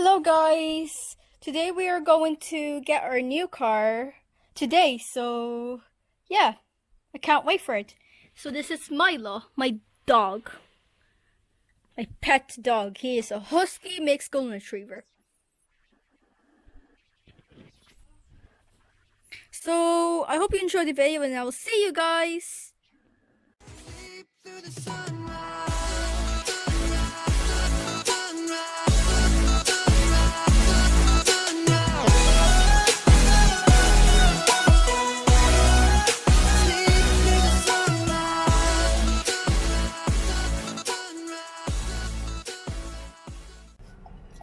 Hello guys! Today we are going to get our new car today, so yeah, I can't wait for it. So this is Milo, my dog. My pet dog. He is a husky mixed golden retriever. So I hope you enjoyed the video and I will see you guys!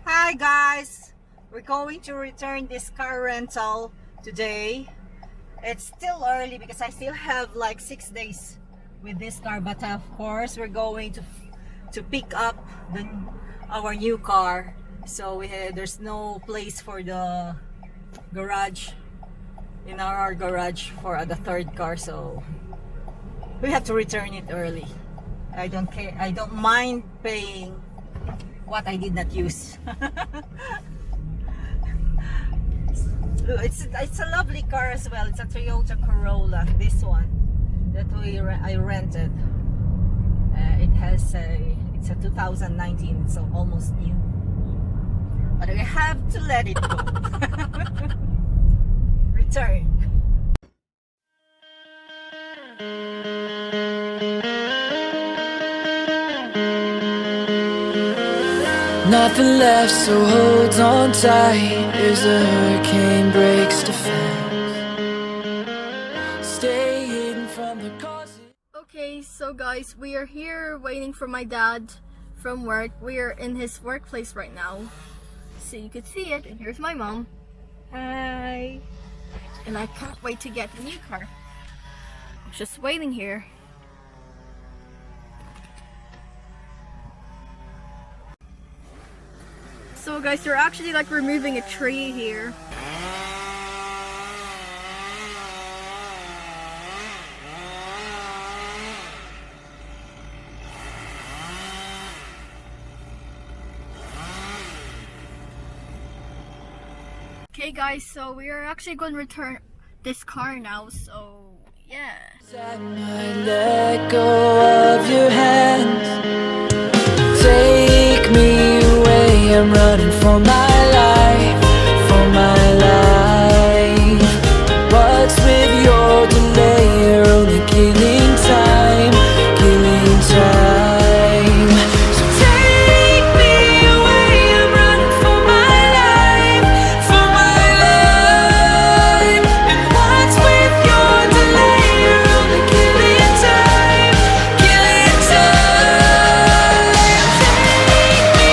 Hi guys! We're going to return this car rental today. It's still early because I still have like 6 days with this car, but of course we're going to pick up our new car. So there's no place for the garage in our garage for the third car, so we have to return it early. I don't care. I don't mind paying what I did not use. It's a lovely car as well. It's a Toyota Corolla, this one that I rented. It's a 2019, so almost new, but I have to let it go. Return. Nothing left, so hold on tight as the hurricane breaks defense. Stay hidden from the cause. Okay, so guys, we are here waiting for my dad from work. We are in his workplace right now, so you could see it. And here's my mom. Hi. And I can't wait to get the new car. I'm just waiting here. So guys, they're actually like removing a tree here. Okay guys, so we are actually going to return this car now, so yeah. I might let go of your hands. Take me away, I'm running for my life, for my life. What's with your delay? You're only killing time, killing time. So take me away, I'm running for my life, for my life. And what's with your delay? You're only killing time, killing time. Take me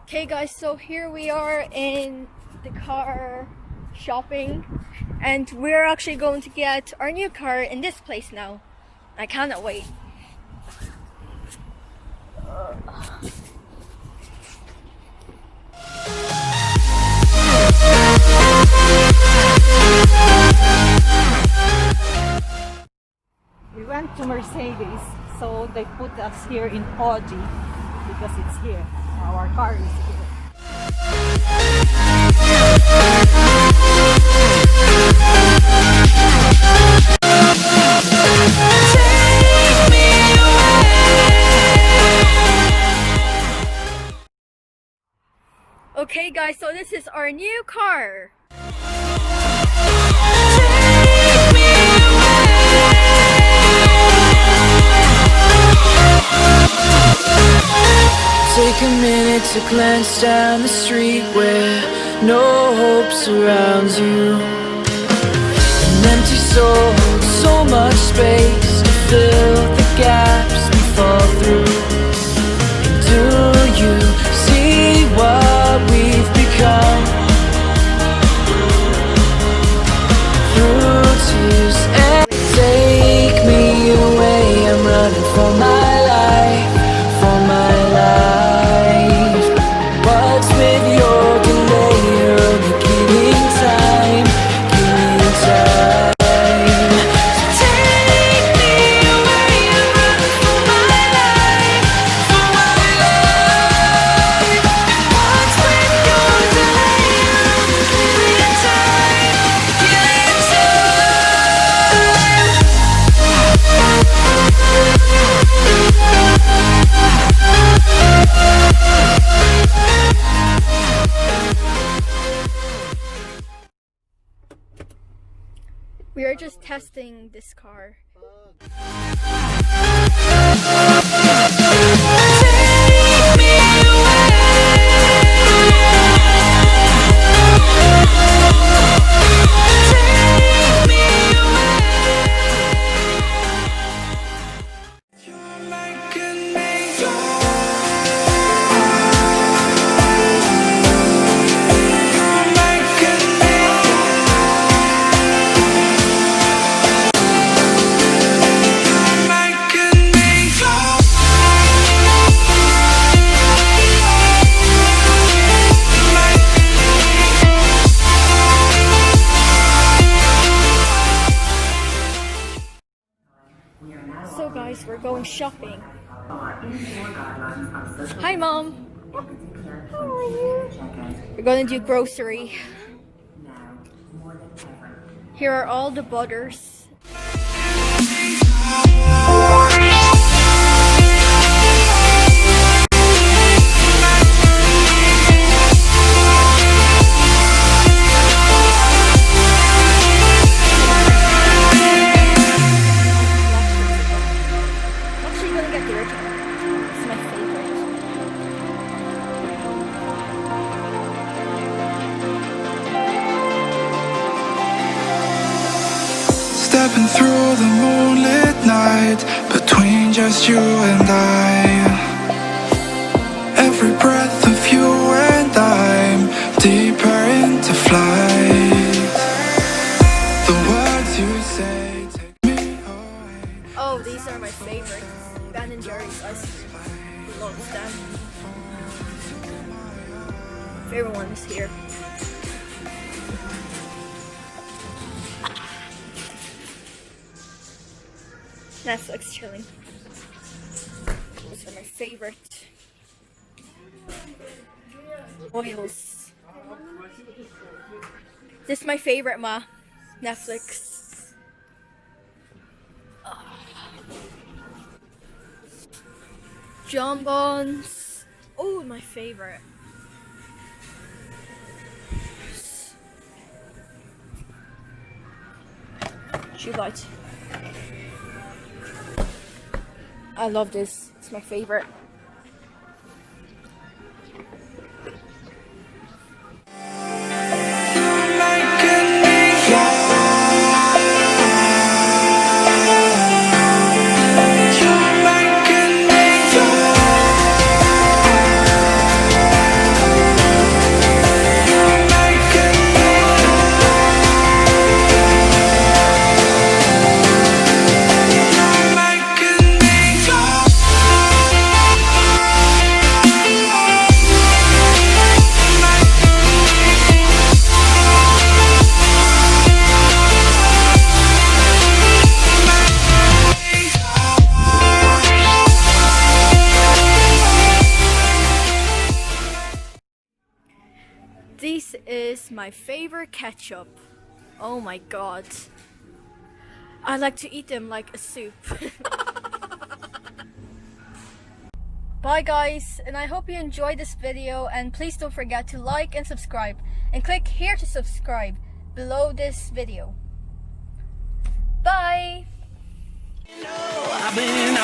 Okay guys, so here we are in the car shopping, and we're actually going to get our new car in this place now. I cannot wait. We went to Mercedes, so they put us here in Audi because it's here. Our car is here. Take me Okay guys, so this is our new car. Take a minute to glance down the street where no hope surrounds you. An empty soul, so much space to fill the gaps we fall through. And do you see what we've become? Through tears and take me away, I'm running for my life, for my life. What's with your delay? You're only killing time, killing time. loving this car. So guys, we're going shopping. Hi Mom! How are you? We're gonna do grocery. Here are all the butters. Stepping through the moonlit night, between just you and I. Every breath of you and I'm deeper into flight. The words you say take me away. Oh, these are my favorites. Ben and Jerry's ice cream. Love them. Favorite one is here. Netflix chilling. Those are my favorite. Oils. This is my favorite, Ma. Netflix. Jambons. Oh, my favorite. Shoe light. I love this. It's my favorite. This is my favorite ketchup. Oh my god. I like to eat them like a soup. Bye guys, and I hope you enjoyed this video, and please don't forget to like and subscribe, and click here to subscribe below this video. Bye! I've been